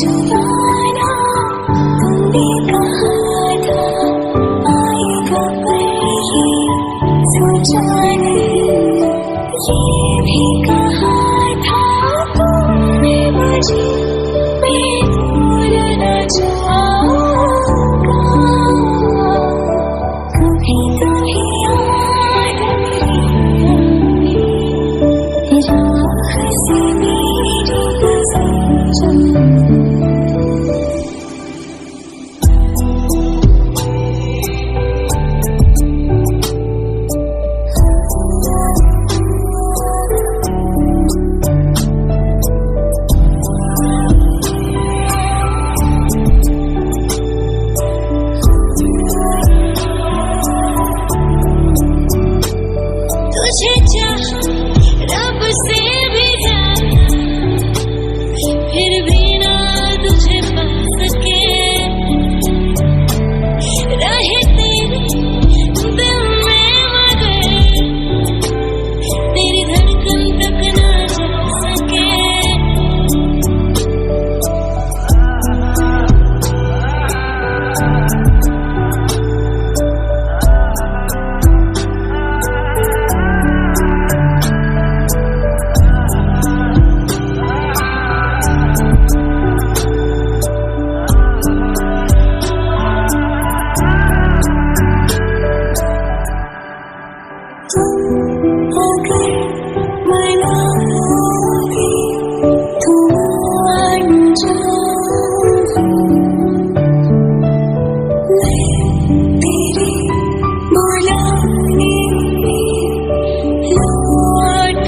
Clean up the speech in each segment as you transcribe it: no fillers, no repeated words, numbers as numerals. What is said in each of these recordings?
जुलाना तुमने कहा था आएगा पर ये सोचा नहीं, ये भी कहा था तुमने मुझे मैं भूल न जाऊंगा। कभी कभी याद मेरी राह से मेरी गुजर तुझे चाहा रब से भी ज्यादा, फिर भी ना तुझे पा सके, रहे तेरे दिल में मगर तेरी धड़कन तक ना जा सके। अगर मनाओगे तो मान जाऊंगी, मैं तेरे बुलाने पे लौट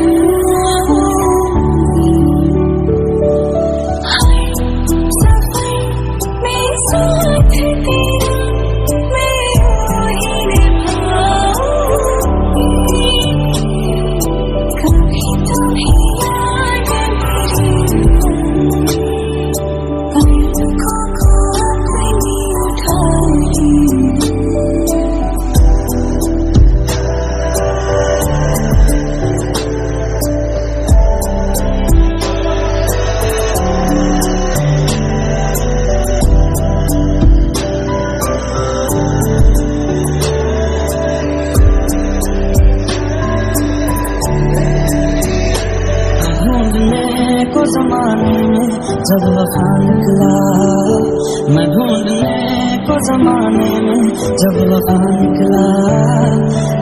आऊंगी। हर सफर में साथ तेरा मैं यूं ही निभाऊंगी। कभी तुम्हें याद मेरी पलकों को अपनी उठाई। ढूंढने को जमाने में जब वफा निकला, मैं ढूंढने को जमाने में जब वफा निकला,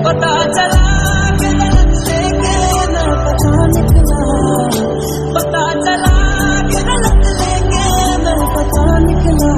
पता चला कि गलत लेके मैं पता निकला, पता चला कि गलत लेके मैं पता निकला।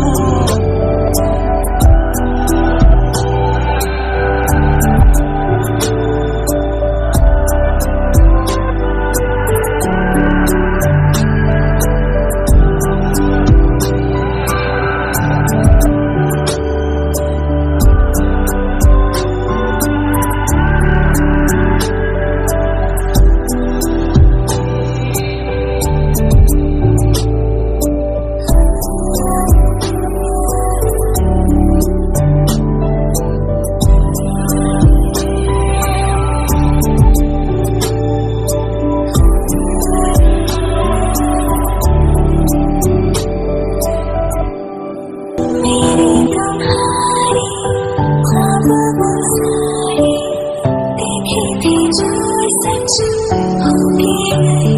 मेरे तुम्हारे ख्वाब वो सारे देखे थे जो सच हो गए।